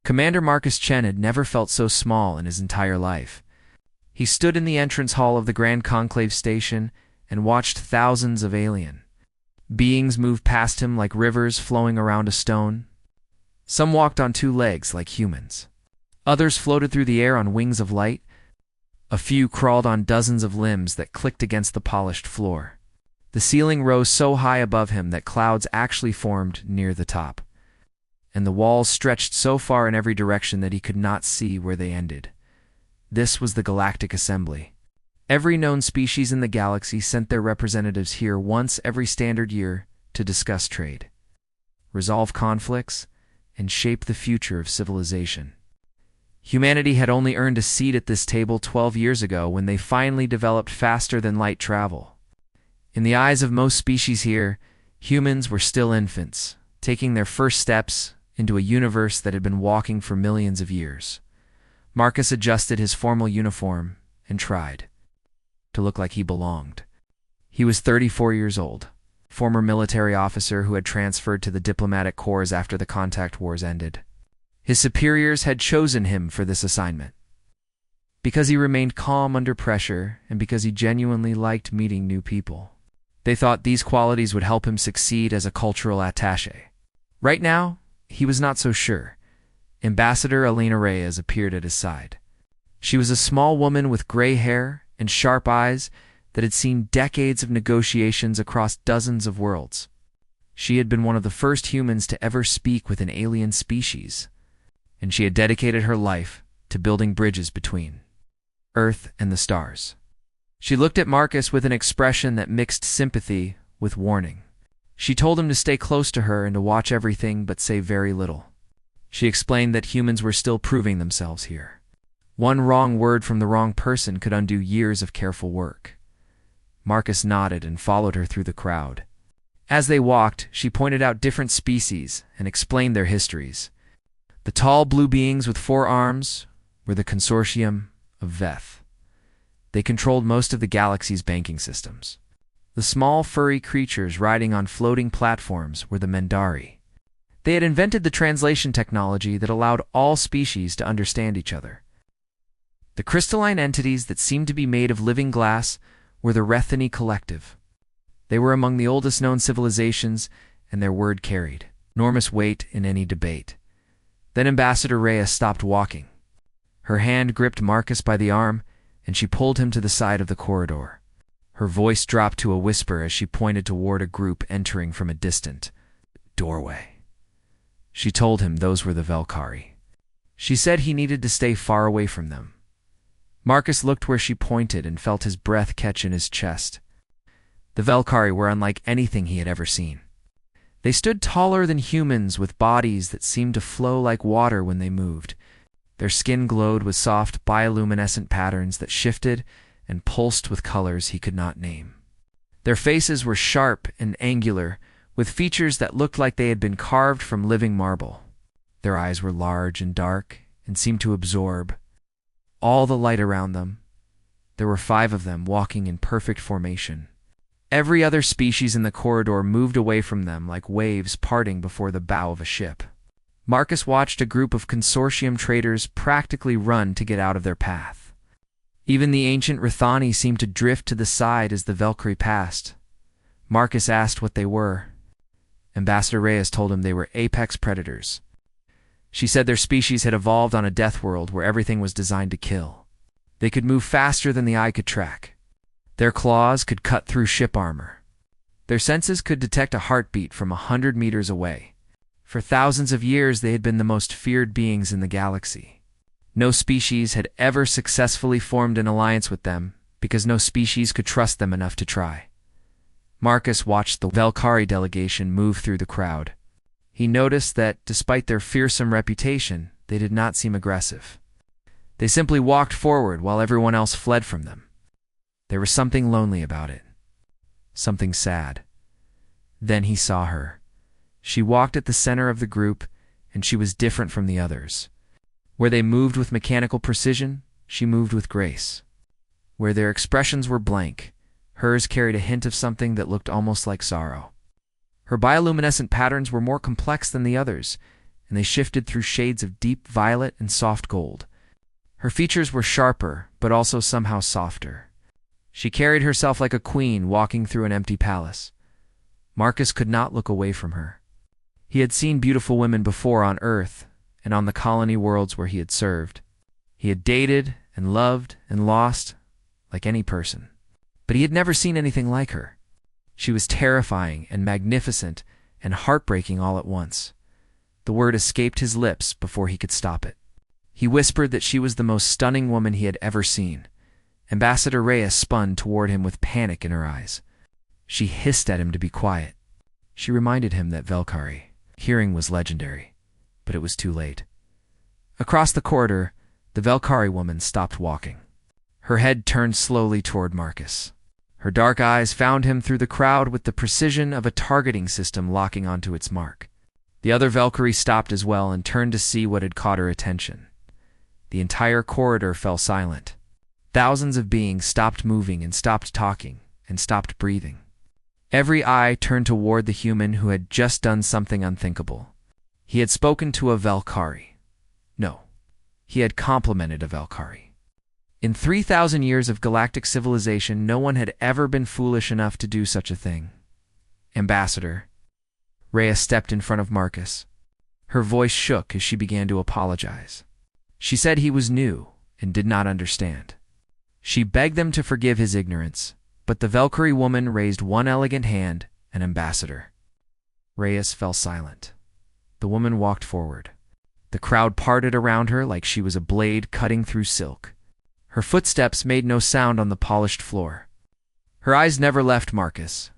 Commander Marcus Chen had never felt so small in his entire life. He stood in the entrance hall of the Grand Conclave Station and watched thousands of alien beings move past him like rivers flowing around a stone. Some walked on two legs like humans. Others floated through the air on wings of light. A few crawled on dozens of limbs that clicked against the polished floor. The ceiling rose so high above him that clouds actually formed near the top, and the walls stretched so far in every direction that he could not see where they ended. This was the Galactic Assembly. Every known species in the galaxy sent their representatives here once every standard year to discuss trade, resolve conflicts, and shape the future of civilization. Humanity had only earned a seat at this table 12 years ago when they finally developed faster-than-light travel. In the eyes of most species here, humans were still infants, taking their first steps into a universe that had been walking for millions of years. Marcus adjusted his formal uniform and tried to look like he belonged. He was 34 years old, former military officer who had transferred to the diplomatic corps after the contact wars ended. His superiors had chosen him for this assignment because he remained calm under pressure and because he genuinely liked meeting new people. They thought these qualities would help him succeed as a cultural attaché. Right now, he was not so sure. Ambassador Elena Reyes appeared at his side. She was a small woman with gray hair and sharp eyes that had seen decades of negotiations across dozens of worlds. She had been one of the first humans to ever speak with an alien species, and she had dedicated her life to building bridges between Earth and the stars. She looked at Marcus with an expression that mixed sympathy with warning. She told him to stay close to her and to watch everything but say very little. She explained that humans were still proving themselves here. One wrong word from the wrong person could undo years of careful work. Marcus nodded and followed her through the crowd. As they walked, she pointed out different species and explained their histories. The tall blue beings with 4 arms were the consortium of Veth. They controlled most of the galaxy's banking systems. The small furry creatures riding on floating platforms were the Mendari. They had invented the translation technology that allowed all species to understand each other. The crystalline entities that seemed to be made of living glass were the Rethany Collective. They were among the oldest known civilizations, and their word carried enormous weight in any debate. Then Ambassador Reyes stopped walking. Her hand gripped Marcus by the arm, and she pulled him to the side of the corridor. Her voice dropped to a whisper as she pointed toward a group entering from a distant doorway. She told him those were the Velkari. She said he needed to stay far away from them. Marcus looked where she pointed and felt his breath catch in his chest. The Velkari were unlike anything he had ever seen. They stood taller than humans with bodies that seemed to flow like water when they moved. Their skin glowed with soft bioluminescent patterns that shifted and pulsed with colors he could not name. Their faces were sharp and angular, with features that looked like they had been carved from living marble. Their eyes were large and dark and seemed to absorb all the light around them. There were 5 of them walking in perfect formation. Every other species in the corridor moved away from them like waves parting before the bow of a ship. Marcus watched a group of consortium traders practically run to get out of their path. Even the ancient Rethani seemed to drift to the side as the Velkari passed. Marcus asked what they were. Ambassador Reyes told him they were apex predators. She said their species had evolved on a death world where everything was designed to kill. They could move faster than the eye could track. Their claws could cut through ship armor. Their senses could detect a heartbeat from 100 meters away. For thousands of years, they had been the most feared beings in the galaxy. No species had ever successfully formed an alliance with them because no species could trust them enough to try. Marcus watched the Velkari delegation move through the crowd. He noticed that, despite their fearsome reputation, they did not seem aggressive. They simply walked forward while everyone else fled from them. There was something lonely about it. Something sad. Then he saw her. She walked at the center of the group, and she was different from the others. Where they moved with mechanical precision, she moved with grace. Where their expressions were blank, hers carried a hint of something that looked almost like sorrow. Her bioluminescent patterns were more complex than the others, and they shifted through shades of deep violet and soft gold. Her features were sharper, but also somehow softer. She carried herself like a queen walking through an empty palace. Marcus could not look away from her. He had seen beautiful women before on Earth and on the colony worlds where he had served. He had dated and loved and lost like any person. But he had never seen anything like her. She was terrifying and magnificent and heartbreaking all at once. The word escaped his lips before he could stop it. He whispered that she was the most stunning woman he had ever seen. Ambassador Rhea spun toward him with panic in her eyes. She hissed at him to be quiet. She reminded him that Valkyrie hearing was legendary, but it was too late. Across the corridor, the Valkyrie woman stopped walking. Her head turned slowly toward Marcus. Her dark eyes found him through the crowd with the precision of a targeting system locking onto its mark. The other Valkyrie stopped as well and turned to see what had caught her attention. The entire corridor fell silent. Thousands of beings stopped moving and stopped talking and stopped breathing. Every eye turned toward the human who had just done something unthinkable. He had spoken to a Valkyrie. No, he had complimented a Valkyrie. In 3,000 years of galactic civilization, no one had ever been foolish enough to do such a thing. Ambassador. Rhea stepped in front of Marcus. Her voice shook as she began to apologize. She said he was new and did not understand. She begged them to forgive his ignorance, but the Valkyrie woman raised one elegant hand, and Ambassador. Reyes fell silent. The woman walked forward. The crowd parted around her like she was a blade cutting through silk. Her footsteps made no sound on the polished floor. Her eyes never left Marcus.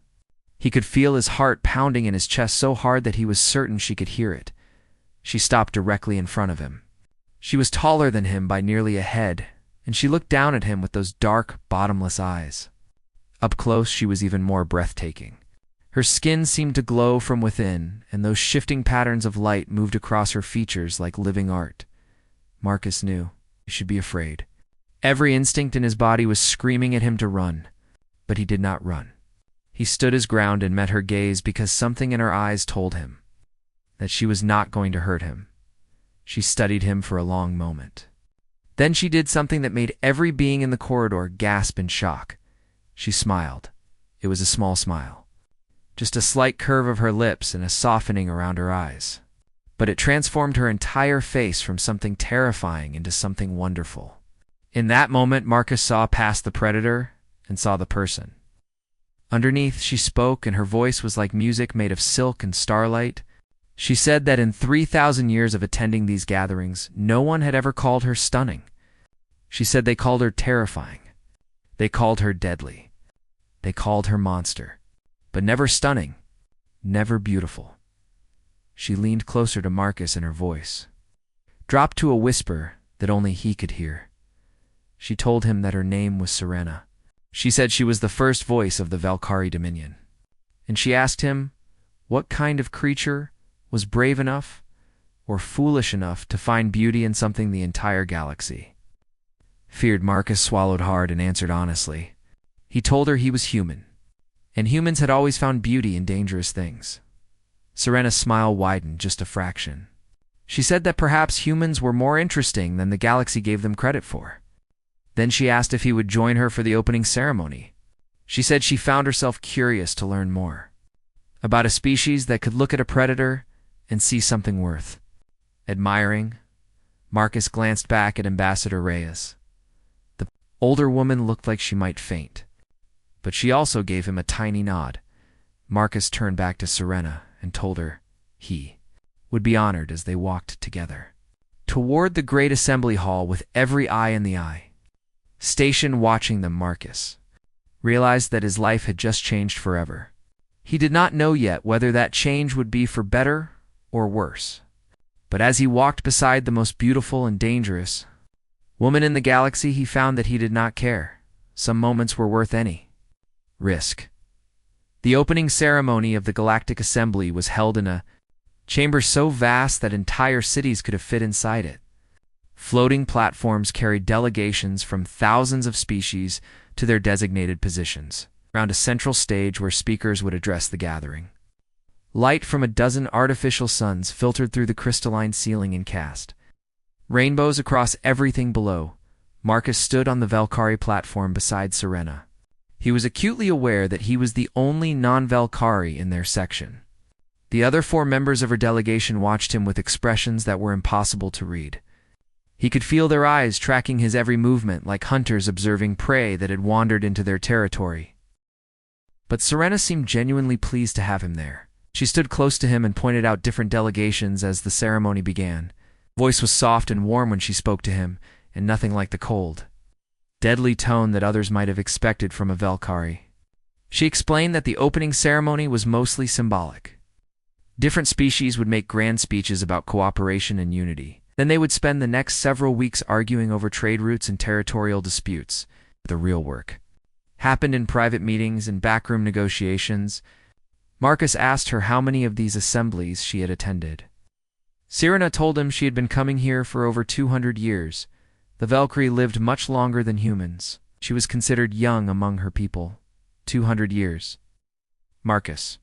He could feel his heart pounding in his chest so hard that he was certain she could hear it. She stopped directly in front of him. She was taller than him by nearly a head, and she looked down at him with those dark, bottomless eyes. Up close, she was even more breathtaking. Her skin seemed to glow from within, and those shifting patterns of light moved across her features like living art. Marcus knew he should be afraid. Every instinct in his body was screaming at him to run, but he did not run. He stood his ground and met her gaze because something in her eyes told him that she was not going to hurt him. She studied him for a long moment. Then she did something that made every being in the corridor gasp in shock. She smiled. It was a small smile. Just a slight curve of her lips and a softening around her eyes. But it transformed her entire face from something terrifying into something wonderful. In that moment, Marcus saw past the predator and saw the person. Underneath, she spoke, and her voice was like music made of silk and starlight. She said that in 3,000 years of attending these gatherings, no one had ever called her stunning. She said they called her terrifying. They called her deadly. They called her monster. But never stunning, never beautiful. She leaned closer to Marcus, and her voice dropped to a whisper that only he could hear. She told him that her name was Serena. She said she was the first voice of the Valkyrie Dominion. And she asked him what kind of creature was brave enough or foolish enough to find beauty in something the entire galaxy. Feared Marcus swallowed hard and answered honestly. He told her he was human, and humans had always found beauty in dangerous things. Serena's smile widened just a fraction. She said that perhaps humans were more interesting than the galaxy gave them credit for. Then she asked if he would join her for the opening ceremony. She said she found herself curious to learn more about a species that could look at a predator and see something worth admiring. Marcus glanced back at Ambassador Reyes. The older woman looked like she might faint, but she also gave him a tiny nod. Marcus turned back to Serena and told her he would be honored as they walked together toward the great assembly hall with every eye in the eye. Stationed watching them, Marcus realized that his life had just changed forever. He did not know yet whether that change would be for better or worse. But as he walked beside the most beautiful and dangerous woman in the galaxy, he found that he did not care. Some moments were worth any risk. The opening ceremony of the Galactic Assembly was held in a chamber so vast that entire cities could have fit inside it. Floating platforms carried delegations from thousands of species to their designated positions, around a central stage where speakers would address the gathering. Light from a dozen artificial suns filtered through the crystalline ceiling and cast rainbows across everything below. Marcus stood on the Valkyrie platform beside Serena. He was acutely aware that he was the only non-Valkyrie in their section. The other 4 members of her delegation watched him with expressions that were impossible to read. He could feel their eyes tracking his every movement like hunters observing prey that had wandered into their territory. But Serena seemed genuinely pleased to have him there. She stood close to him and pointed out different delegations as the ceremony began. Her voice was soft and warm when she spoke to him, and nothing like the cold, deadly tone that others might have expected from a Valkyrie. She explained that the opening ceremony was mostly symbolic. Different species would make grand speeches about cooperation and unity. Then they would spend the next several weeks arguing over trade routes and territorial disputes. The real work happened in private meetings and backroom negotiations. Marcus asked her how many of these assemblies she had attended. Serena told him she had been coming here for over 200 years. The Valkyrie lived much longer than humans. She was considered young among her people. 200 years. Marcus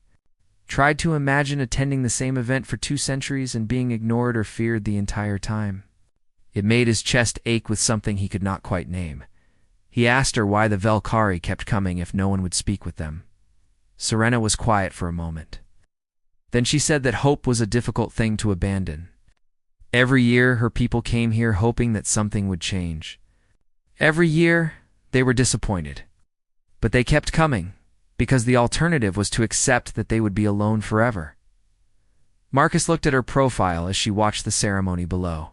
tried to imagine attending the same event for 2 centuries and being ignored or feared the entire time. It made his chest ache with something he could not quite name. He asked her why the Valkyrie kept coming if no one would speak with them. Serena was quiet for a moment. Then she said that hope was a difficult thing to abandon. Every year her people came here hoping that something would change. Every year they were disappointed. But they kept coming, because the alternative was to accept that they would be alone forever. Marcus looked at her profile as she watched the ceremony below.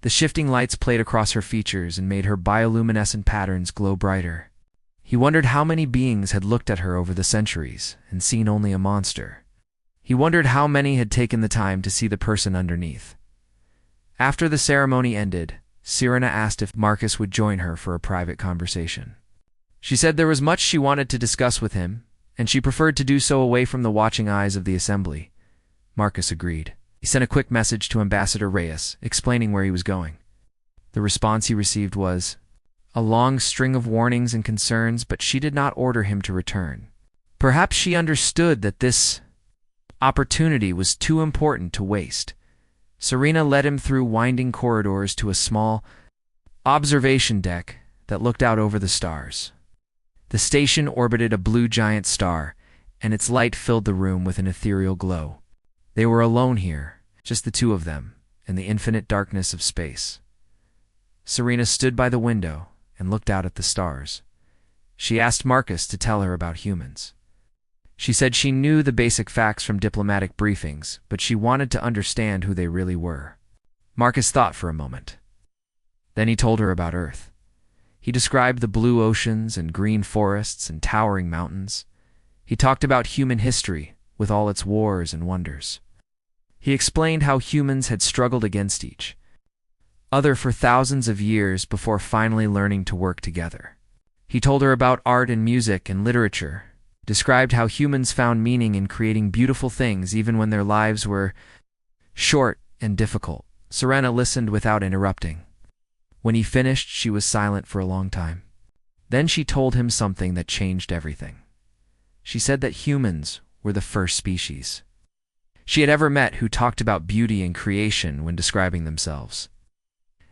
The shifting lights played across her features and made her bioluminescent patterns glow brighter. He wondered how many beings had looked at her over the centuries and seen only a monster. He wondered how many had taken the time to see the person underneath. After the ceremony ended, Serena asked if Marcus would join her for a private conversation. She said there was much she wanted to discuss with him, and she preferred to do so away from the watching eyes of the assembly. Marcus agreed. He sent a quick message to Ambassador Reyes, explaining where he was going. The response he received was a long string of warnings and concerns, but she did not order him to return. Perhaps she understood that this opportunity was too important to waste. Serena led him through winding corridors to a small observation deck that looked out over the stars. The station orbited a blue giant star, and its light filled the room with an ethereal glow. They were alone here, just the 2 of them, in the infinite darkness of space. Serena stood by the window and looked out at the stars. She asked Marcus to tell her about humans. She said she knew the basic facts from diplomatic briefings, but she wanted to understand who they really were. Marcus thought for a moment. Then he told her about Earth. He described the blue oceans and green forests and towering mountains. He talked about human history, with all its wars and wonders. He explained how humans had struggled against each other for thousands of years before finally learning to work together. He told her about art and music and literature, described how humans found meaning in creating beautiful things even when their lives were short and difficult. Serena listened without interrupting. When he finished, she was silent for a long time. Then she told him something that changed everything. She said that humans were the first species she had ever met who talked about beauty and creation when describing themselves.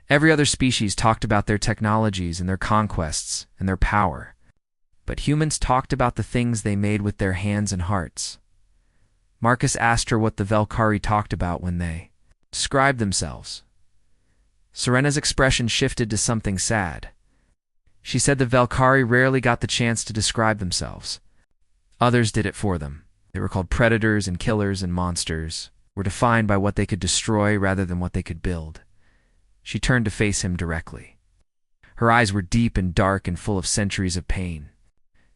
Every other species talked about their technologies and their conquests and their power, but humans talked about the things they made with their hands and hearts. Marcus asked her what the Valkyrie talked about when they described themselves. Serena's expression shifted to something sad. She said the Valkyrie rarely got the chance to describe themselves. Others did it for them. They were called predators and killers and monsters, were defined by what they could destroy rather than what they could build. She turned to face him directly. Her eyes were deep and dark and full of centuries of pain.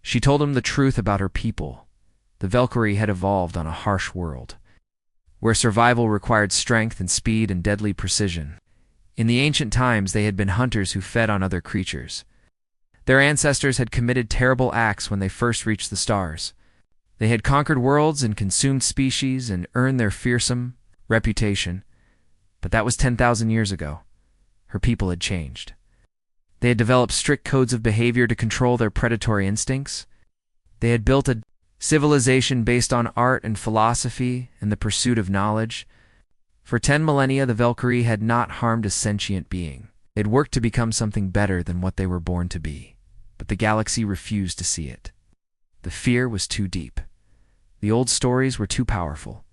She told him the truth about her people. The Valkyrie had evolved on a harsh world, where survival required strength and speed and deadly precision. In the ancient times, they had been hunters who fed on other creatures. Their ancestors had committed terrible acts when they first reached the stars. They had conquered worlds and consumed species and earned their fearsome reputation. But that was 10,000 years ago. Her people had changed. They had developed strict codes of behavior to control their predatory instincts. They had built a civilization based on art and philosophy and the pursuit of knowledge. For 10 millennia, the Valkyrie had not harmed a sentient being. They'd worked to become something better than what they were born to be. But the galaxy refused to see it. The fear was too deep. The old stories were too powerful.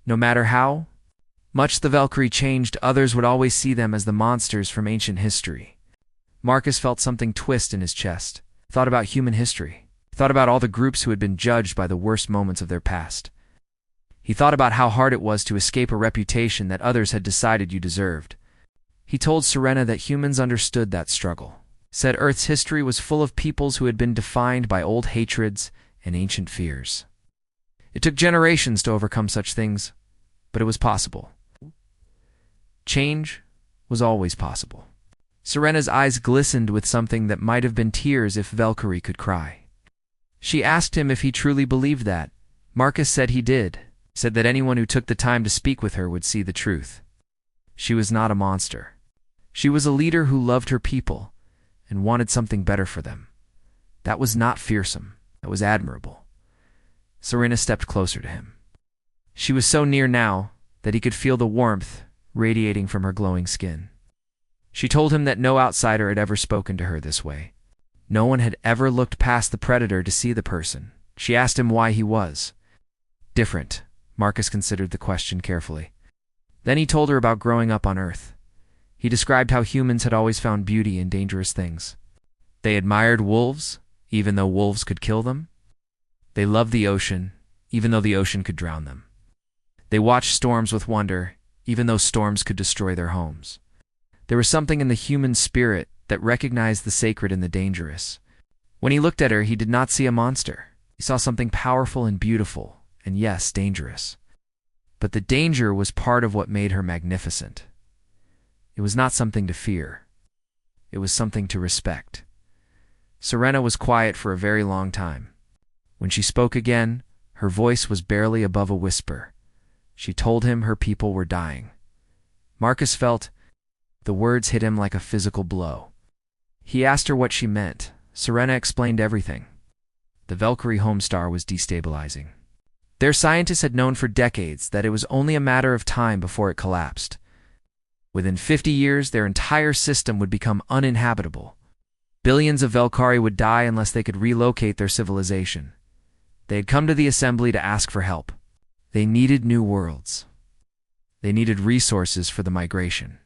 No matter how much the Valkyrie changed, others would always see them as the monsters from ancient history. Marcus felt something twist in his chest. Thought about human history. Thought about all the groups who had been judged by the worst moments of their past. He thought about how hard it was to escape a reputation that others had decided you deserved. He told Serena that humans understood that struggle. Said Earth's history was full of peoples who had been defined by old hatreds and ancient fears. It took generations to overcome such things, but it was possible. Change was always possible. Serena's eyes glistened with something that might have been tears if Valkyrie could cry. She asked him if he truly believed that. Marcus said he did. Said that anyone who took the time to speak with her would see the truth. She was not a monster. She was a leader who loved her people and wanted something better for them. That was not fearsome. That was admirable. Serena stepped closer to him. She was so near now that he could feel the warmth radiating from her glowing skin. She told him that no outsider had ever spoken to her this way. No one had ever looked past the predator to see the person. She asked him why he was different. Marcus considered the question carefully. Then he told her about growing up on Earth. He described how humans had always found beauty in dangerous things. They admired wolves, even though wolves could kill them. They loved the ocean, even though the ocean could drown them. They watched storms with wonder, even though storms could destroy their homes. There was something in the human spirit that recognized the sacred and the dangerous. When he looked at her, he did not see a monster. He saw something powerful and beautiful, and yes, dangerous. But the danger was part of what made her magnificent. It was not something to fear. It was something to respect. Serena was quiet for a very long time. When she spoke again, her voice was barely above a whisper. She told him her people were dying. Marcus felt the words hit him like a physical blow. He asked her what she meant. Serena explained everything. The Valkyrie homestar was destabilizing. Their scientists had known for decades that it was only a matter of time before it collapsed. Within 50 years, their entire system would become uninhabitable. Billions of Valkyrie would die unless they could relocate their civilization. They had come to the assembly to ask for help. They needed new worlds. They needed resources for the migration.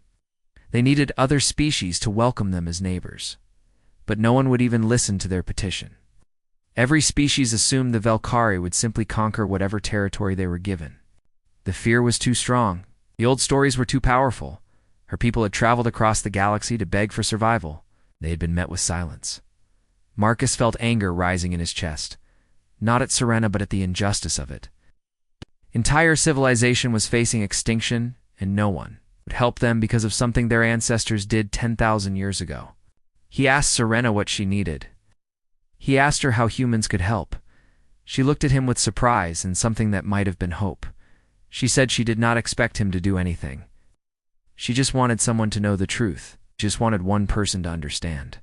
They needed other species to welcome them as neighbors. But no one would even listen to their petition. Every species assumed the Valkyrie would simply conquer whatever territory they were given. The fear was too strong. The old stories were too powerful. Her people had traveled across the galaxy to beg for survival. They had been met with silence. Marcus felt anger rising in his chest, not at Serena but at the injustice of it. Entire civilization was facing extinction, and no one would help them because of something their ancestors did 10,000 years ago. He asked Serena what she needed. He asked her how humans could help. She looked at him with surprise and something that might have been hope. She said she did not expect him to do anything. She just wanted someone to know the truth. She just wanted one person to understand.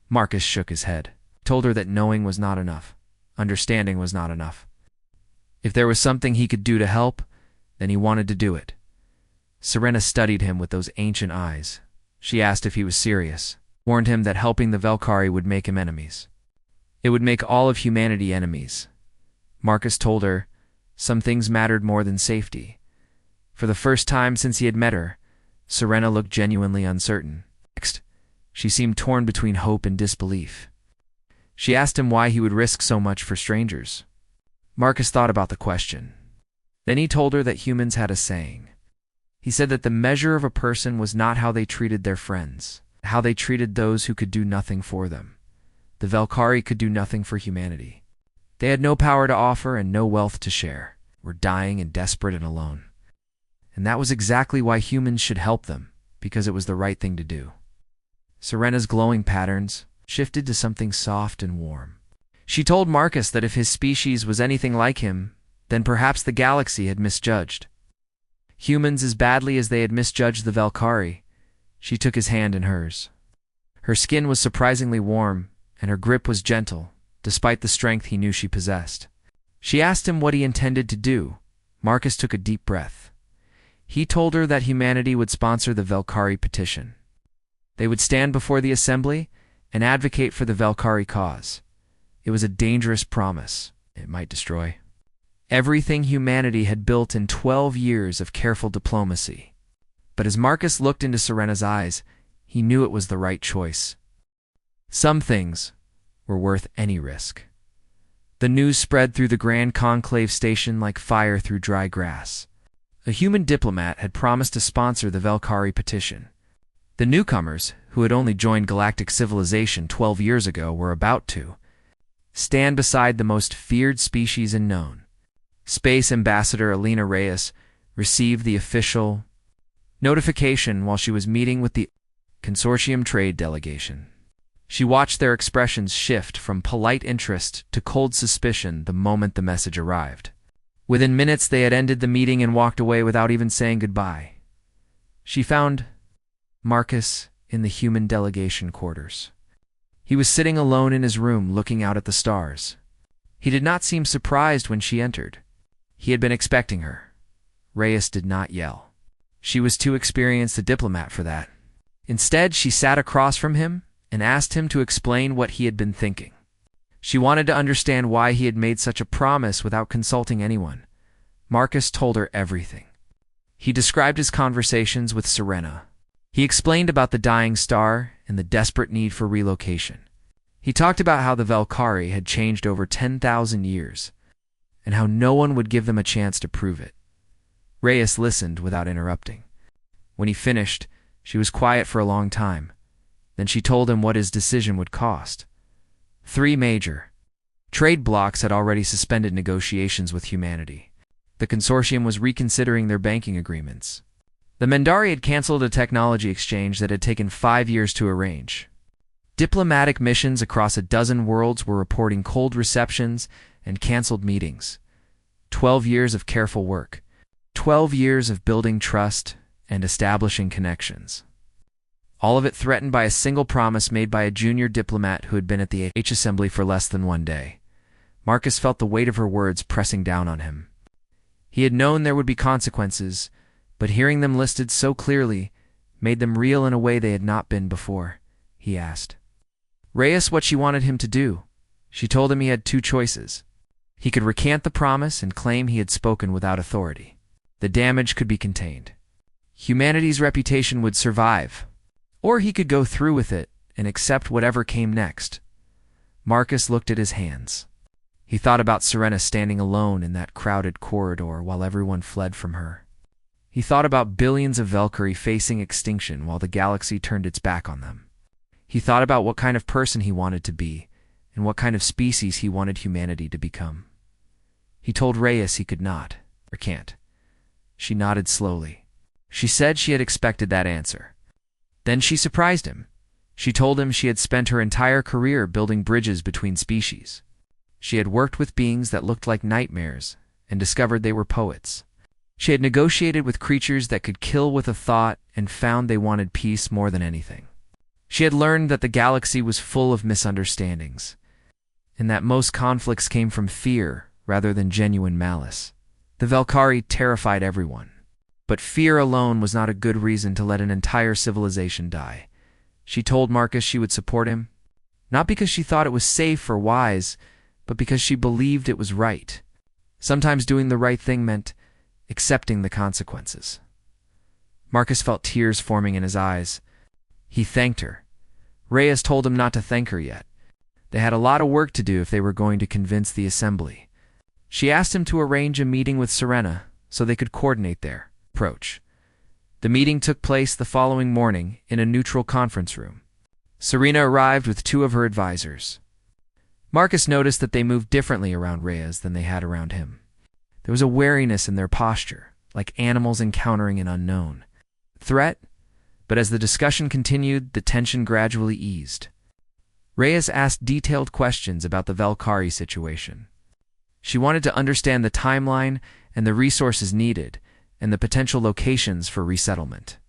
Marcus shook his head, told her that knowing was not enough. Understanding was not enough. If there was something he could do to help, then he wanted to do it. Serena studied him with those ancient eyes. She asked if he was serious, warned him that helping the Valkyrie would make him enemies. It would make all of humanity enemies. Marcus told her some things mattered more than safety. For the first time since he had met her, Serena looked genuinely uncertain. Next, she seemed torn between hope and disbelief. She asked him why he would risk so much for strangers. Marcus thought about the question. Then he told her that humans had a saying. He said that the measure of a person was not how they treated their friends, how they treated those who could do nothing for them. The Valkyrie could do nothing for humanity. They had no power to offer and no wealth to share, were dying and desperate and alone. And that was exactly why humans should help them, because it was the right thing to do. Serena's glowing patterns shifted to something soft and warm. She told Marcus that if his species was anything like him, then perhaps the galaxy had misjudged humans as badly as they had misjudged the Valkyrie. She took his hand in hers. Her skin was surprisingly warm, and her grip was gentle, despite the strength he knew she possessed. She asked him what he intended to do. Marcus took a deep breath. He told her that humanity would sponsor the Valkyrie petition. They would stand before the assembly and advocate for the Valkyrie cause. It was a dangerous promise. It might destroy everything humanity had built in 12 years of careful diplomacy. But as Marcus looked into Serena's eyes, he knew it was the right choice. Some things were worth any risk. The news spread through the Grand Conclave Station like fire through dry grass. A human diplomat had promised to sponsor the Valkyrie petition. The newcomers, who had only joined galactic civilization 12 years ago, were about to stand beside the most feared species in known. Space Ambassador Alina Reyes received the official notification while she was meeting with the consortium trade delegation. She watched their expressions shift from polite interest to cold suspicion the moment the message arrived. Within minutes, they had ended the meeting and walked away without even saying goodbye. She found Marcus in the human delegation quarters. He was sitting alone in his room looking out at the stars. He did not seem surprised when she entered. He had been expecting her. Reyes did not yell. She was too experienced a diplomat for that. Instead, she sat across from him and asked him to explain what he had been thinking. She wanted to understand why he had made such a promise without consulting anyone. Marcus told her everything. He described his conversations with Serena. He explained about the dying star and the desperate need for relocation. He talked about how the Valkyrie had changed over 10,000 years, and how no one would give them a chance to prove it. Reyes listened without interrupting. When he finished, she was quiet for a long time. Then she told him what his decision would cost. 3 major trade blocs had already suspended negotiations with humanity. The consortium was reconsidering their banking agreements. The Mendari had canceled a technology exchange that had taken 5 years to arrange. Diplomatic missions across a dozen worlds were reporting cold receptions and canceled meetings. 12 years of careful work. 12 years of building trust and establishing connections. All of it threatened by a single promise made by a junior diplomat who had been at the H-Assembly for less than 1 day. Marcus felt the weight of her words pressing down on him. He had known there would be consequences, but hearing them listed so clearly made them real in a way they had not been before. He asked Reyes what she wanted him to do. She told him he had 2 choices. He could recant the promise and claim he had spoken without authority. The damage could be contained. Humanity's reputation would survive. Or he could go through with it and accept whatever came next. Marcus looked at his hands. He thought about Serena standing alone in that crowded corridor while everyone fled from her. He thought about billions of Valkyrie facing extinction while the galaxy turned its back on them. He thought about what kind of person he wanted to be and what kind of species he wanted humanity to become. He told Reyes he could not, or can't. She nodded slowly. She said she had expected that answer. Then she surprised him. She told him she had spent her entire career building bridges between species. She had worked with beings that looked like nightmares and discovered they were poets. She had negotiated with creatures that could kill with a thought and found they wanted peace more than anything. She had learned that the galaxy was full of misunderstandings, and that most conflicts came from fear rather than genuine malice. The Valkyrie terrified everyone. But fear alone was not a good reason to let an entire civilization die. She told Marcus she would support him, not because she thought it was safe or wise, but because she believed it was right. Sometimes doing the right thing meant accepting the consequences. Marcus felt tears forming in his eyes. He thanked her. Reyes told him not to thank her yet. They had a lot of work to do if they were going to convince the assembly. She asked him to arrange a meeting with Serena so they could coordinate their approach. The meeting took place the following morning in a neutral conference room. Serena arrived with 2 of her advisors. Marcus noticed that they moved differently around Reyes than they had around him. There was a wariness in their posture, like animals encountering an unknown threat, but as the discussion continued, the tension gradually eased. Reyes asked detailed questions about the Valkyrie situation. She wanted to understand the timeline and the resources needed, and the potential locations for resettlement.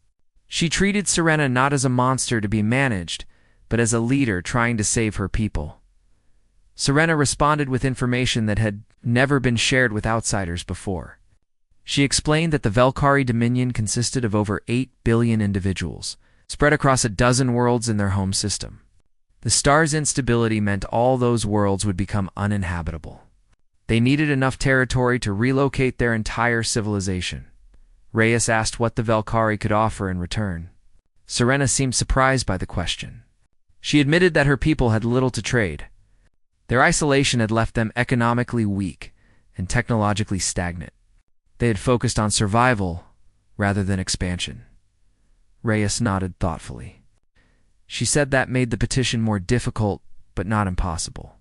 She treated Serena not as a monster to be managed, but as a leader trying to save her people. Serena responded with information that had never been shared with outsiders before. She explained that the Velkhari Dominion consisted of over 8 billion individuals, spread across a dozen worlds in their home system. The star's instability meant all those worlds would become uninhabitable. They needed enough territory to relocate their entire civilization. Reyes asked what the Velkhari could offer in return. Serena seemed surprised by the question. She admitted that her people had little to trade. Their isolation had left them economically weak and technologically stagnant. They had focused on survival rather than expansion. Reyes nodded thoughtfully. She said that made the petition more difficult, but not impossible.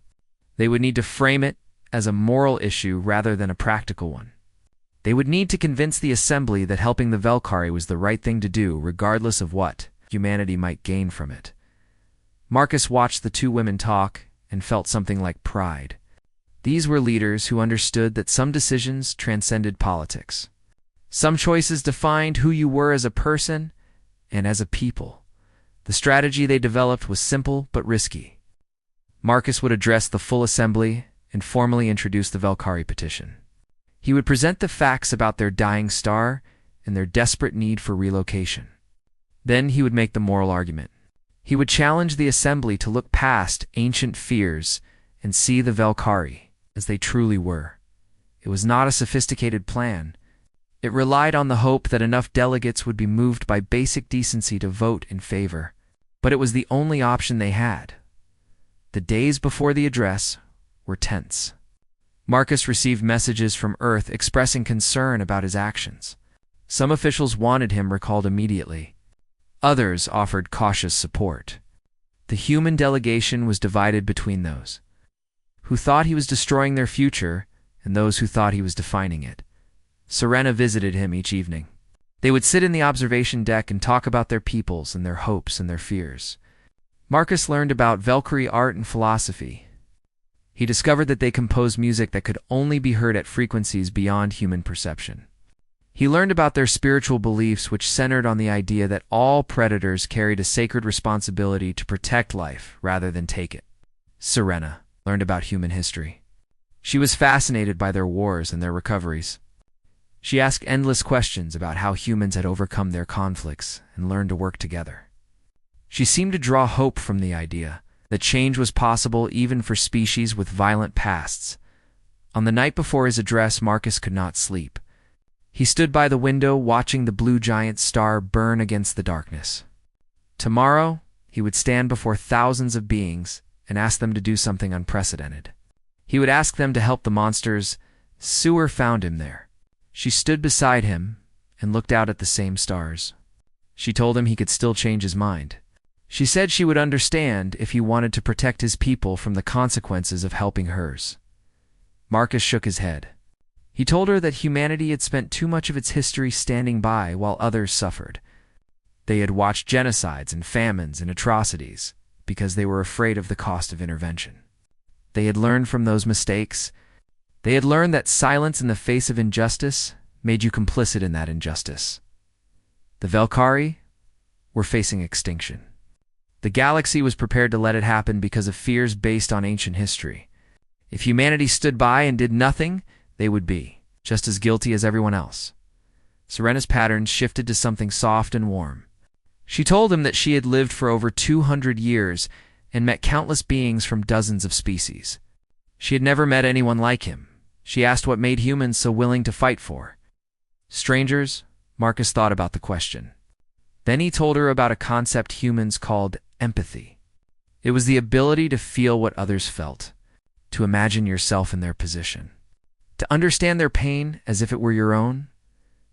They would need to frame it as a moral issue rather than a practical one. They would need to convince the Assembly that helping the Velkhari was the right thing to do, regardless of what humanity might gain from it. Marcus watched the two women talk and felt something like pride. These were leaders who understood that some decisions transcended politics. Some choices defined who you were as a person and as a people. The strategy they developed was simple but risky. Marcus would address the full assembly and formally introduce the Velkhari petition. He would present the facts about their dying star and their desperate need for relocation. Then he would make the moral argument. He would challenge the assembly to look past ancient fears and see the Velkhari as they truly were. It was not a sophisticated plan. It relied on the hope that enough delegates would be moved by basic decency to vote in favor. But it was the only option they had. The days before the address were tense. Marcus received messages from Earth expressing concern about his actions. Some officials wanted him recalled immediately. Others offered cautious support. The human delegation was divided between those who thought he was destroying their future and those who thought he was defining it. Serena visited him each evening. They would sit in the observation deck and talk about their peoples and their hopes and their fears. Marcus learned about Velkhari art and philosophy. He discovered that they composed music that could only be heard at frequencies beyond human perception. He learned about their spiritual beliefs, which centered on the idea that all predators carried a sacred responsibility to protect life rather than take it. Serena learned about human history. She was fascinated by their wars and their recoveries. She asked endless questions about how humans had overcome their conflicts and learned to work together. She seemed to draw hope from the idea that change was possible even for species with violent pasts. On the night before his address, Marcus could not sleep. He stood by the window watching the blue giant star burn against the darkness. Tomorrow, he would stand before thousands of beings and ask them to do something unprecedented. He would ask them to help the monsters. Sewer found him there. She stood beside him and looked out at the same stars. She told him he could still change his mind. She said she would understand if he wanted to protect his people from the consequences of helping hers. Marcus shook his head. He told her that humanity had spent too much of its history standing by while others suffered. They had watched genocides and famines and atrocities because they were afraid of the cost of intervention. They had learned from those mistakes. They had learned that silence in the face of injustice made you complicit in that injustice. The Velkhari were facing extinction. The galaxy was prepared to let it happen because of fears based on ancient history. If humanity stood by and did nothing, they would be just as guilty as everyone else. Serena's patterns shifted to something soft and warm. She told him that she had lived for over 200 years and met countless beings from dozens of species. She had never met anyone like him. She asked what made humans so willing to fight for strangers. Marcus thought about the question. Then he told her about a concept humans called empathy. It was the ability to feel what others felt, to imagine yourself in their position, to understand their pain as if it were your own.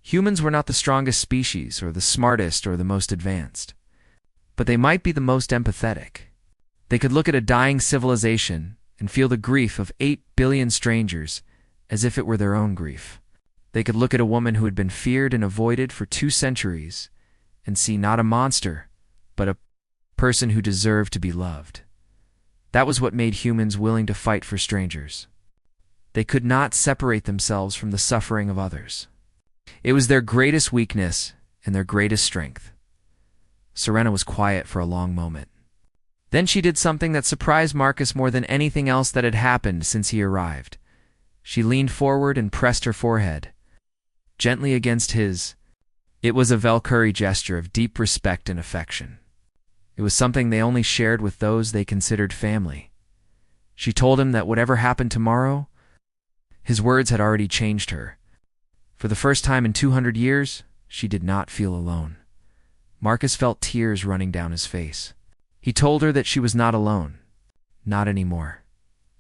Humans were not the strongest species or the smartest or the most advanced, but they might be the most empathetic. They could look at a dying civilization and feel the grief of 8 billion strangers as if it were their own grief. They could look at a woman who had been feared and avoided for 2 centuries and see not a monster, but a person who deserved to be loved. That was what made humans willing to fight for strangers. They could not separate themselves from the suffering of others. It was their greatest weakness and their greatest strength. Serena was quiet for a long moment. Then she did something that surprised Marcus more than anything else that had happened since he arrived. She leaned forward and pressed her forehead gently against his. It was a Valkyrie gesture of deep respect and affection. It was something they only shared with those they considered family. She told him that whatever happened tomorrow, his words had already changed her. For the first time in 200 years, she did not feel alone. Marcus felt tears running down his face. He told her that she was not alone. Not anymore.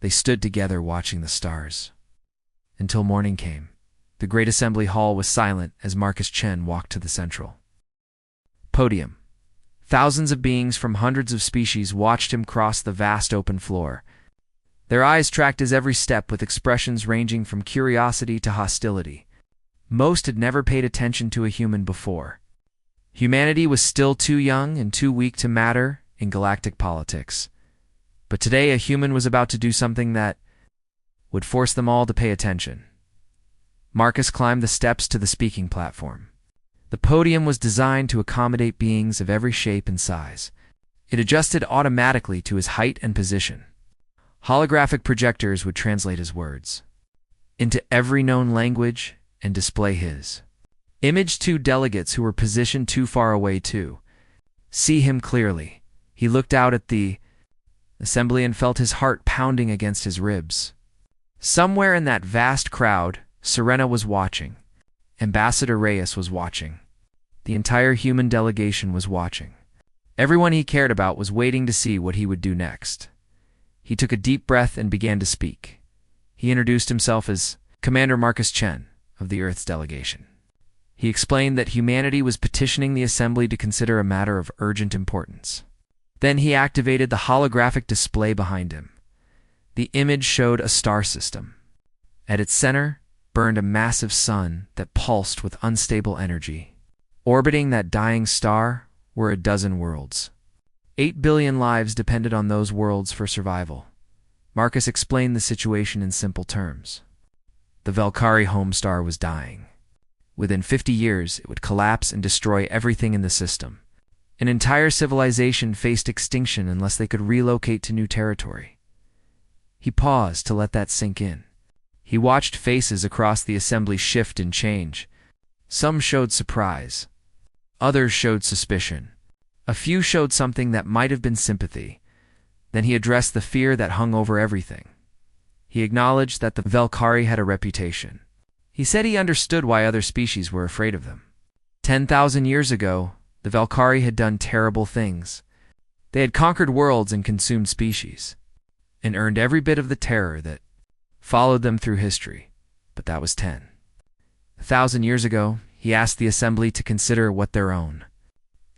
They stood together watching the stars. Until morning came. The great assembly hall was silent as Marcus Chen walked to the central podium. Thousands of beings from hundreds of species watched him cross the vast open floor. Their eyes tracked his every step with expressions ranging from curiosity to hostility. Most had never paid attention to a human before. Humanity was still too young and too weak to matter in galactic politics. But today a human was about to do something that would force them all to pay attention. Marcus climbed the steps to the speaking platform. The podium was designed to accommodate beings of every shape and size. It adjusted automatically to his height and position. Holographic projectors would translate his words into every known language and display his image to delegates who were positioned too far away to see him clearly. He looked out at the assembly and felt his heart pounding against his ribs. Somewhere in that vast crowd, Serena was watching. Ambassador Reyes was watching. The entire human delegation was watching. Everyone he cared about was waiting to see what he would do next. He took a deep breath and began to speak. He introduced himself as Commander Marcus Chen of the Earth's delegation. He explained that humanity was petitioning the assembly to consider a matter of urgent importance. Then he activated the holographic display behind him. The image showed a star system. At its center burned a massive sun that pulsed with unstable energy. Orbiting that dying star were a dozen worlds. 8 billion lives depended on those worlds for survival. Marcus explained the situation in simple terms. The Valkyrie home star was dying. Within 50 years, it would collapse and destroy everything in the system. An entire civilization faced extinction unless they could relocate to new territory. He paused to let that sink in. He watched faces across the assembly shift and change. Some showed surprise. Others showed suspicion. A few showed something that might have been sympathy. Then he addressed the fear that hung over everything. He acknowledged that the Valkyrie had a reputation. He said he understood why other species were afraid of them. 10,000 years ago, the Valkyrie had done terrible things. They had conquered worlds and consumed species, and earned every bit of the terror that followed them through history. But that was 10,000 years ago. He asked the assembly to consider what their own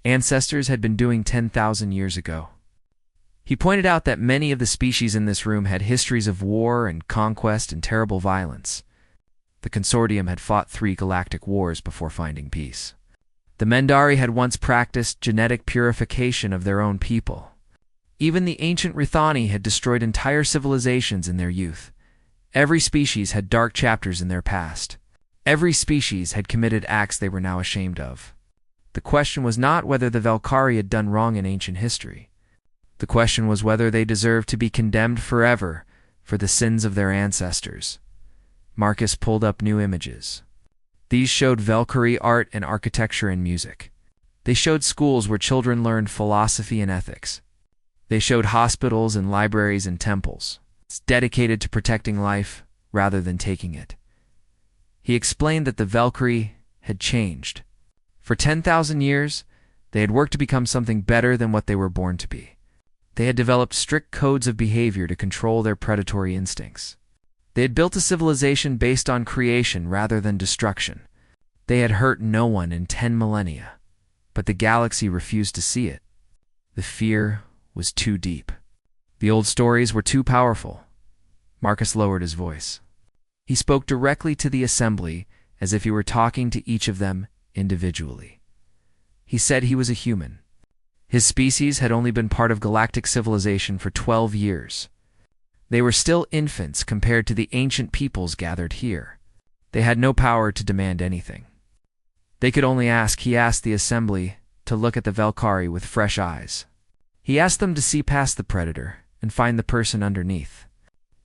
ancestors had been doing 10,000 years ago. He pointed out that many of the species in this room had histories of war and conquest and terrible violence. The consortium had fought 3 galactic wars before finding peace. The Mendari had once practiced genetic purification of their own people. Even the ancient Rithani had destroyed entire civilizations in their youth. Every species had dark chapters in their past. Every species had committed acts they were now ashamed of. The question was not whether the Valkyrie had done wrong in ancient history. The question was whether they deserved to be condemned forever for the sins of their ancestors. Marcus pulled up new images. These showed Valkyrie art and architecture and music. They showed schools where children learned philosophy and ethics. They showed hospitals and libraries and temples, dedicated to protecting life rather than taking it. He explained that the Valkyrie had changed. For 10,000 years, they had worked to become something better than what they were born to be. They had developed strict codes of behavior to control their predatory instincts. They had built a civilization based on creation rather than destruction. They had hurt no one in 10 millennia, but the galaxy refused to see it. The fear was too deep. The old stories were too powerful. Marcus lowered his voice. He spoke directly to the assembly as if he were talking to each of them individually. He said he was a human. His species had only been part of galactic civilization for 12 years. They were still infants compared to the ancient peoples gathered here. They had no power to demand anything. They could only ask. He asked the assembly to look at the Valkyrie with fresh eyes. He asked them to see past the predator and find the person underneath.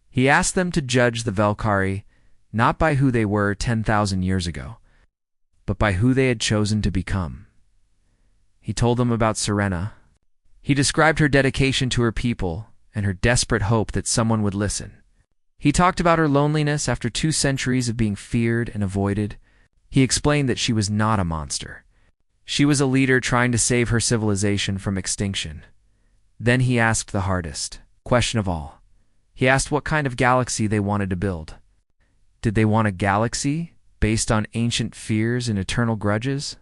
He asked them to judge the Valkyrie not by who they were 10,000 years ago, but by who they had chosen to become. He told them about Serena. He described her dedication to her people and her desperate hope that someone would listen. He talked about her loneliness after 2 centuries of being feared and avoided. He explained that she was not a monster. She was a leader trying to save her civilization from extinction. Then he asked the hardest question of all. He asked what kind of galaxy they wanted to build. Did they want a galaxy based on ancient fears and eternal grudges?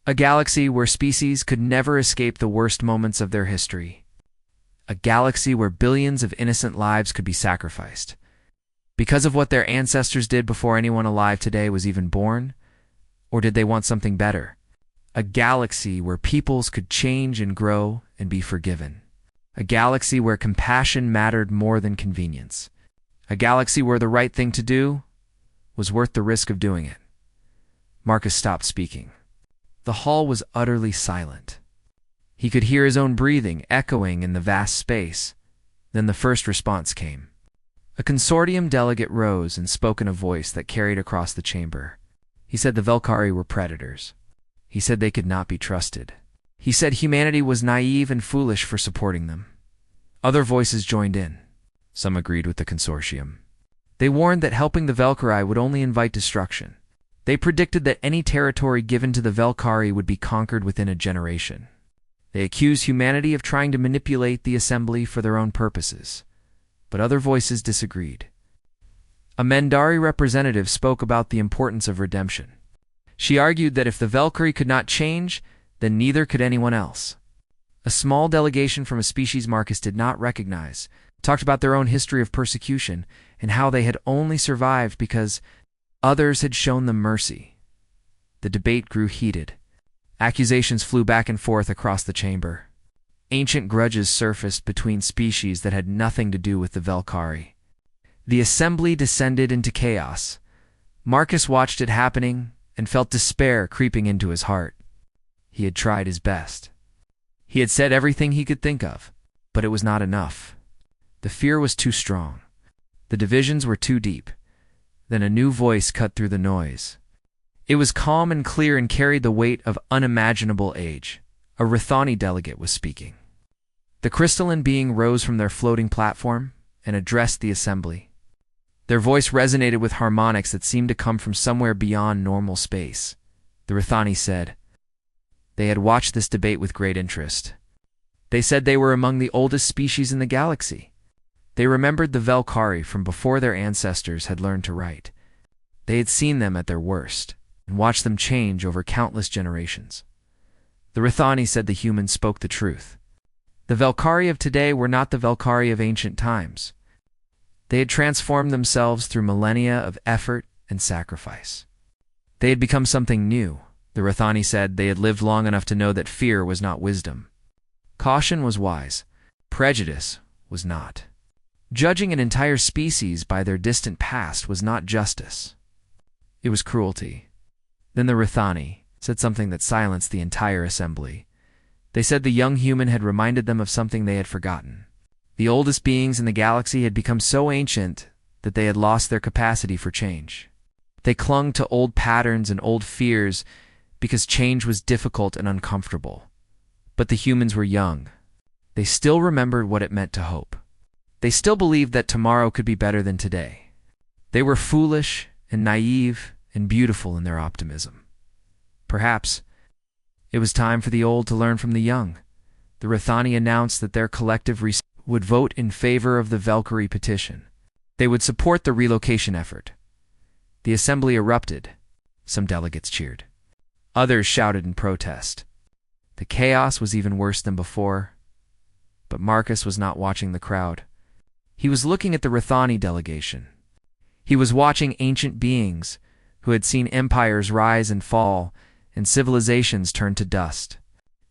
A galaxy where species could never escape the worst moments of their history. A galaxy where billions of innocent lives could be sacrificed because of what their ancestors did before anyone alive today was even born? Or did they want something better? A galaxy where peoples could change and grow and be forgiven. A galaxy where compassion mattered more than convenience. A galaxy where the right thing to do was worth the risk of doing it. Marcus stopped speaking. The hall was utterly silent. He could hear his own breathing echoing in the vast space. Then the first response came. A consortium delegate rose and spoke in a voice that carried across the chamber. He said the Velkari were predators. He said they could not be trusted. He said humanity was naive and foolish for supporting them. Other voices joined in. Some agreed with the consortium. They warned that helping the Velkari would only invite destruction. They predicted that any territory given to the Velkari would be conquered within a generation. They accused humanity of trying to manipulate the assembly for their own purposes. But other voices disagreed. A Mendari representative spoke about the importance of redemption. She argued that if the Velkari could not change, then neither could anyone else. A small delegation from a species Marcus did not recognize talked about their own history of persecution and how they had only survived because others had shown them mercy. The debate grew heated. Accusations flew back and forth across the chamber. Ancient grudges surfaced between species that had nothing to do with the Velkari. The assembly descended into chaos. Marcus watched it happening and felt despair creeping into his heart. He had tried his best. He had said everything he could think of, but it was not enough. The fear was too strong. The divisions were too deep. Then a new voice cut through the noise. It was calm and clear and carried the weight of unimaginable age. A Rithani delegate was speaking. The crystalline being rose from their floating platform and addressed the assembly. Their voice resonated with harmonics that seemed to come from somewhere beyond normal space. The Rithani said. They had watched this debate with great interest. They said they were among the oldest species in the galaxy. They remembered the Velkari from before their ancestors had learned to write. They had seen them at their worst and watched them change over countless generations. The Rithani said the humans spoke the truth. The Velkari of today were not the Velkari of ancient times. They had transformed themselves through millennia of effort and sacrifice. They had become something new. The Rithani said they had lived long enough to know that fear was not wisdom. Caution was wise. Prejudice was not. Judging an entire species by their distant past was not justice. It was cruelty. Then the Rithani said something that silenced the entire assembly. They said the young human had reminded them of something they had forgotten. The oldest beings in the galaxy had become so ancient that they had lost their capacity for change. They clung to old patterns and old fears because change was difficult and uncomfortable. But the humans were young. They still remembered what it meant to hope. They still believed that tomorrow could be better than today. They were foolish and naive and beautiful in their optimism. Perhaps it was time for the old to learn from the young. The Rithani announced that their collective would vote in favor of the Velkari petition. They would support the relocation effort. The assembly erupted. Some delegates cheered. Others shouted in protest. The chaos was even worse than before. But Marcus was not watching the crowd. He was looking at the Rithani delegation. He was watching ancient beings who had seen empires rise and fall and civilizations turn to dust.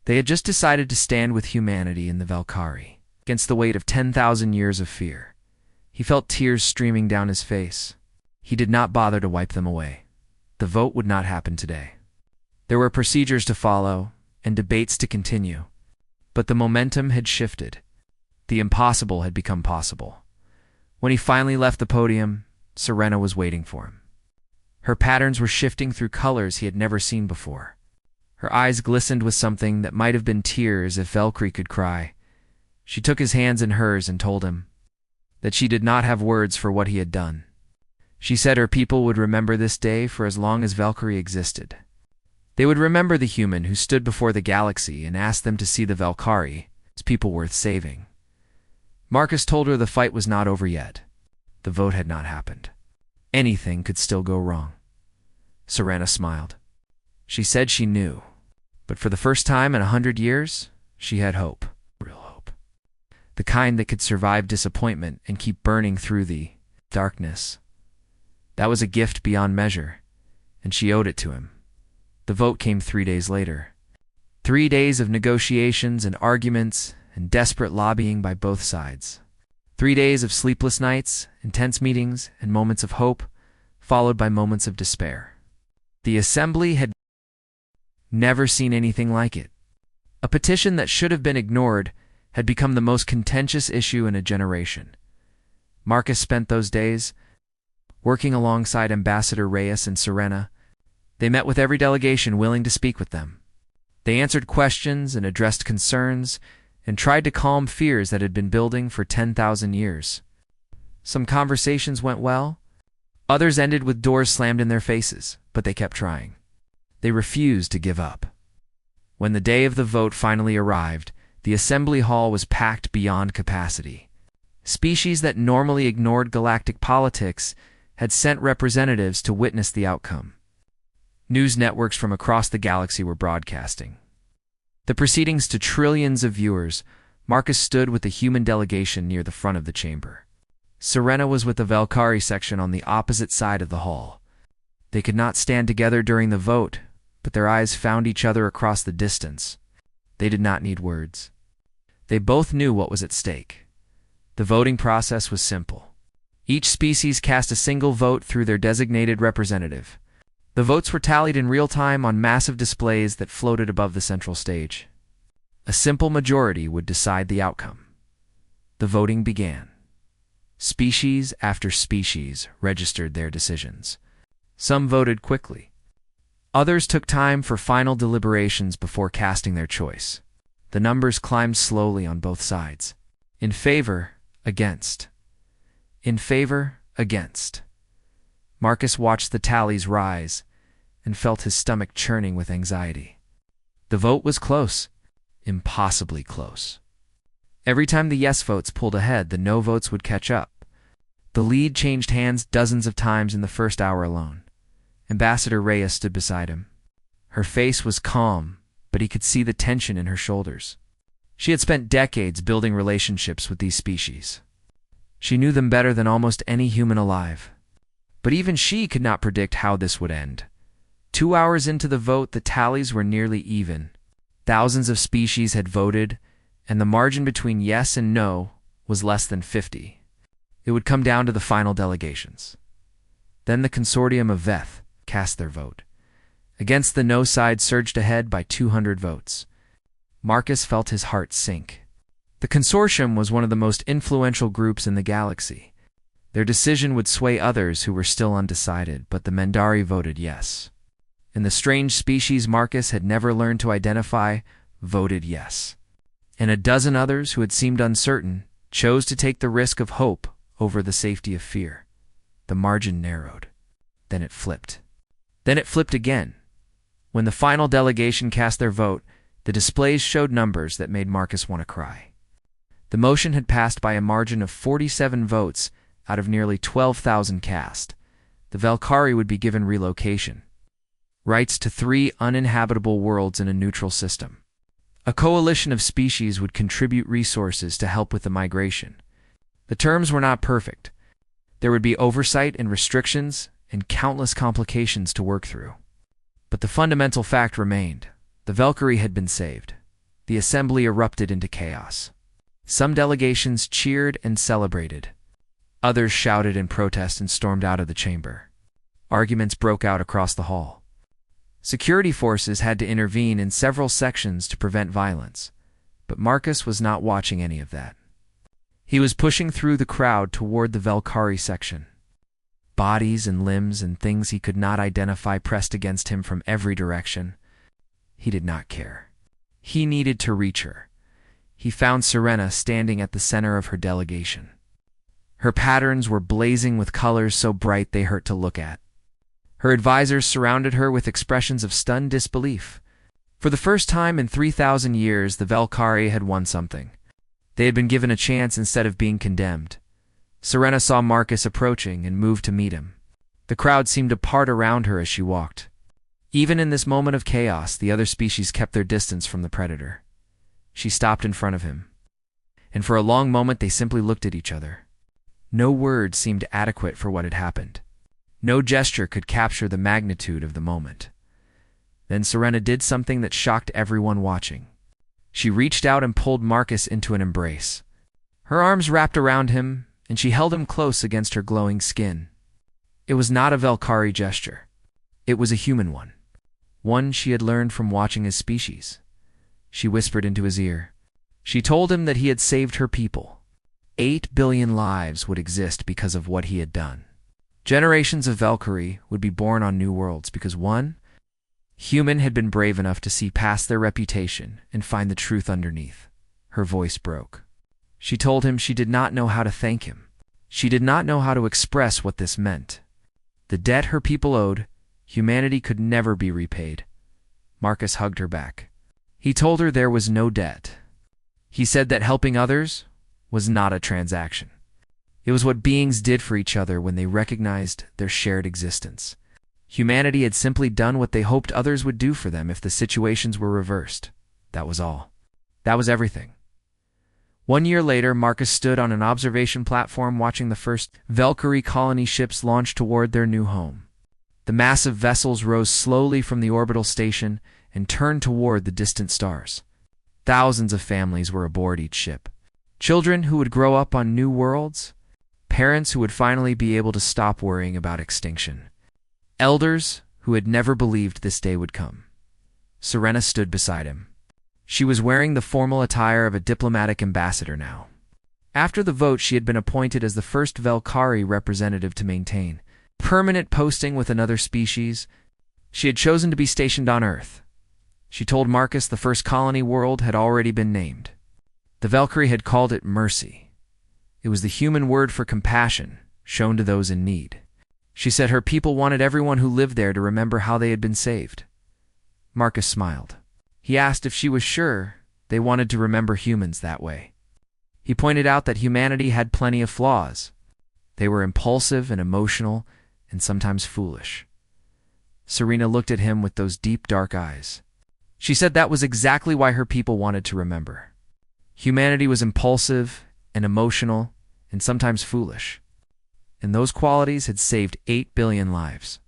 They had just decided to stand with humanity in the Velkari against the weight of 10,000 years of fear. He felt tears streaming down his face. He did not bother to wipe them away. The vote would not happen today. There were procedures to follow and debates to continue, but the momentum had shifted. The impossible had become possible. When he finally left the podium, Serena was waiting for him. Her patterns were shifting through colors he had never seen before. Her eyes glistened with something that might have been tears if Valkyrie could cry. She took his hands in hers and told him that she did not have words for what he had done. She said her people would remember this day for as long as Valkyrie existed. They would remember the human who stood before the galaxy and asked them to see the Valkyrie as people worth saving. Marcus told her the fight was not over yet. The vote had not happened. Anything could still go wrong. Serena smiled. She said she knew, but for the first time in 100 years, she had hope. Real hope. The kind that could survive disappointment and keep burning through the darkness. That was a gift beyond measure, and she owed it to him. The vote came 3 days later. 3 days of negotiations and arguments and desperate lobbying by both sides. 3 days of sleepless nights, intense meetings, and moments of hope, followed by moments of despair. The assembly had never seen anything like it. A petition that should have been ignored had become the most contentious issue in a generation. Marcus spent those days working alongside Ambassador Reyes and Serena. They met with every delegation willing to speak with them. They answered questions and addressed concerns and tried to calm fears that had been building for 10,000 years. Some conversations went well. Others ended with doors slammed in their faces, but they kept trying. They refused to give up. When the day of the vote finally arrived, the assembly hall was packed beyond capacity. Species that normally ignored galactic politics had sent representatives to witness the outcome. News networks from across the galaxy were broadcasting the proceedings to trillions of viewers. Marcus stood with the human delegation near the front of the chamber. Serena was with the Valkyrie section on the opposite side of the hall. They could not stand together during the vote, but their eyes found each other across the distance. They did not need words. They both knew what was at stake. The voting process was simple. Each species cast a single vote through their designated representative. The votes were tallied in real time on massive displays that floated above the central stage. A simple majority would decide the outcome. The voting began. Species after species registered their decisions. Some voted quickly. Others took time for final deliberations before casting their choice. The numbers climbed slowly on both sides. In favor, against. In favor, against. Marcus watched the tallies rise and felt his stomach churning with anxiety. The vote was close, impossibly close. Every time the yes votes pulled ahead, the no votes would catch up. The lead changed hands dozens of times in the first hour alone. Ambassador Reyes stood beside him. Her face was calm, but he could see the tension in her shoulders. She had spent decades building relationships with these species. She knew them better than almost any human alive. But even she could not predict how this would end. 2 hours into the vote, the tallies were nearly even. Thousands of species had voted, and the margin between yes and no was less than 50. It would come down to the final delegations. Then the consortium of Veth cast their vote. Against the no side surged ahead by 200 votes. Marcus felt his heart sink. The consortium was one of the most influential groups in the galaxy. Their decision would sway others who were still undecided, but the Mendari voted yes. And the strange species Marcus had never learned to identify voted yes. And a dozen others who had seemed uncertain chose to take the risk of hope over the safety of fear. The margin narrowed. Then it flipped. Then it flipped again. When the final delegation cast their vote, the displays showed numbers that made Marcus want to cry. The motion had passed by a margin of 47 votes out of nearly 12,000 cast. The Valkyrie would be given relocation. Rights to 3 uninhabitable worlds in a neutral system. A coalition of species would contribute resources to help with the migration. The terms were not perfect. There would be oversight and restrictions and countless complications to work through. But the fundamental fact remained. The Valkyrie had been saved. The assembly erupted into chaos. Some delegations cheered and celebrated. Others shouted in protest and stormed out of the chamber. Arguments broke out across the hall. Security forces had to intervene in several sections to prevent violence, but Marcus was not watching any of that. He was pushing through the crowd toward the Valkyrie section. bodies and limbs and things he could not identify pressed against him from every direction. He did not care. He needed to reach her. He found Serena standing at the center of her delegation. Her patterns were blazing with colors so bright they hurt to look at. Her advisors surrounded her with expressions of stunned disbelief. For the first time in 3,000 years, the Valkyrie had won something. They had been given a chance instead of being condemned. Serena saw Marcus approaching and moved to meet him. The crowd seemed to part around her as she walked. Even in this moment of chaos, the other species kept their distance from the predator. She stopped in front of him, and for a long moment they simply looked at each other. No words seemed adequate for what had happened. No gesture could capture the magnitude of the moment. Then Serena did something that shocked everyone watching. She reached out and pulled Marcus into an embrace. Her arms wrapped around him, and she held him close against her glowing skin. It was not a Valkyrie gesture. It was a human one. One she had learned from watching his species. She whispered into his ear. She told him that he had saved her people. 8 billion lives would exist because of what he had done. Generations of Valkyrie would be born on new worlds because one human had been brave enough to see past their reputation and find the truth underneath. Her voice broke. She told him she did not know how to thank him. She did not know how to express what this meant. The debt her people owed, humanity could never be repaid. Marcus hugged her back. He told her there was no debt. He said that helping others was not a transaction. It was what beings did for each other when they recognized their shared existence. Humanity had simply done what they hoped others would do for them if the situations were reversed. That was all. That was everything. 1 year later, Marcus stood on an observation platform watching the first Valkyrie colony ships launch toward their new home. The massive vessels rose slowly from the orbital station and turned toward the distant stars. Thousands of families were aboard each ship. Children who would grow up on new worlds, parents who would finally be able to stop worrying about extinction, elders who had never believed this day would come. Serena stood beside him. She was wearing the formal attire of a diplomatic ambassador now. After the vote, she had been appointed as the first Valkyrie representative to maintain permanent posting with another species. She had chosen to be stationed on Earth. She told Marcus the first colony world had already been named. The Valkyrie had called it Mercy. It was the human word for compassion, shown to those in need. She said her people wanted everyone who lived there to remember how they had been saved. Marcus smiled. He asked if she was sure they wanted to remember humans that way. He pointed out that humanity had plenty of flaws. They were impulsive and emotional and sometimes foolish. Serena looked at him with those deep, dark eyes. She said that was exactly why her people wanted to remember. Humanity was impulsive and emotional and sometimes foolish, and those qualities had saved 8 billion lives.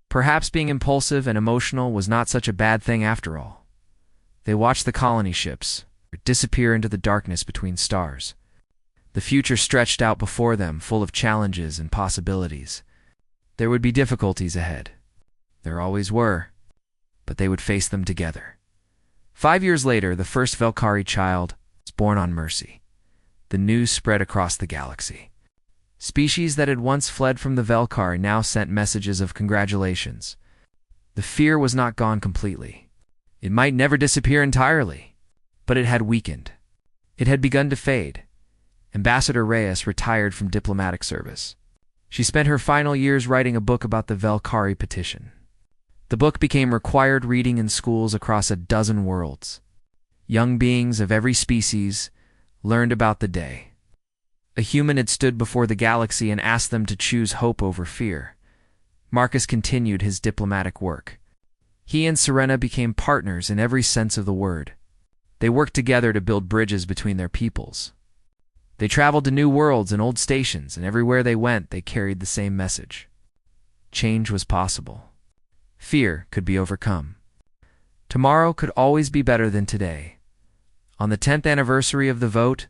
Perhaps being impulsive and emotional was not such a bad thing after all. They watched the colony ships disappear into the darkness between stars. The future stretched out before them, full of challenges and possibilities. There would be difficulties ahead. There always were, but they would face them together. 5 years later, the first Valkyrie child was born on Mercy. The news spread across the galaxy. Species that had once fled from the Valkyrie now sent messages of congratulations. The fear was not gone completely. It might never disappear entirely, but it had weakened. It had begun to fade. Ambassador Reyes retired from diplomatic service. She spent her final years writing a book about the Valkyrie petition. The book became required reading in schools across a dozen worlds. Young beings of every species learned about the day. A human had stood before the galaxy and asked them to choose hope over fear. Marcus continued his diplomatic work. He and Serena became partners in every sense of the word. They worked together to build bridges between their peoples. They traveled to new worlds and old stations, and everywhere they went, they carried the same message. Change was possible. Fear could be overcome. Tomorrow could always be better than today. On the 10th anniversary of the vote,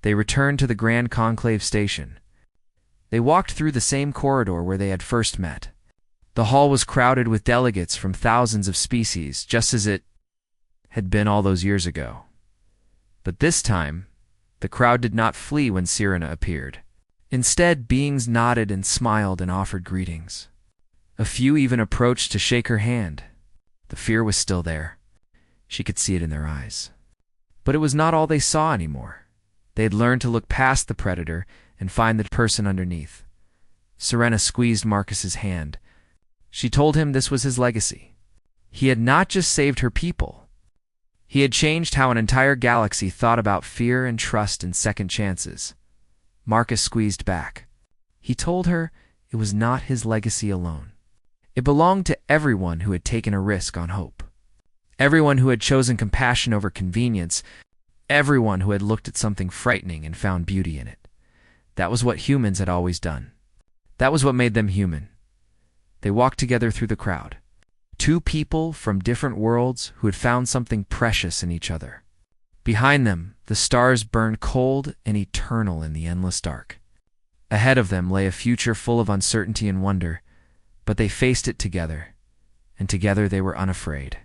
they returned to the Grand Conclave Station. They walked through the same corridor where they had first met. The hall was crowded with delegates from thousands of species, just as it had been all those years ago. But this time, the crowd did not flee when Serena appeared. Instead, beings nodded and smiled and offered greetings. A few even approached to shake her hand. The fear was still there. She could see it in their eyes. But it was not all they saw anymore. They had learned to look past the predator and find the person underneath. Serena squeezed Marcus's hand. She told him this was his legacy. He had not just saved her people. He had changed how an entire galaxy thought about fear and trust and second chances. Marcus squeezed back. He told her it was not his legacy alone. It belonged to everyone who had taken a risk on hope. Everyone who had chosen compassion over convenience. Everyone who had looked at something frightening and found beauty in it. That was what humans had always done. That was what made them human. They walked together through the crowd. Two people from different worlds who had found something precious in each other. Behind them, the stars burned cold and eternal in the endless dark. Ahead of them lay a future full of uncertainty and wonder, but they faced it together, and together they were unafraid.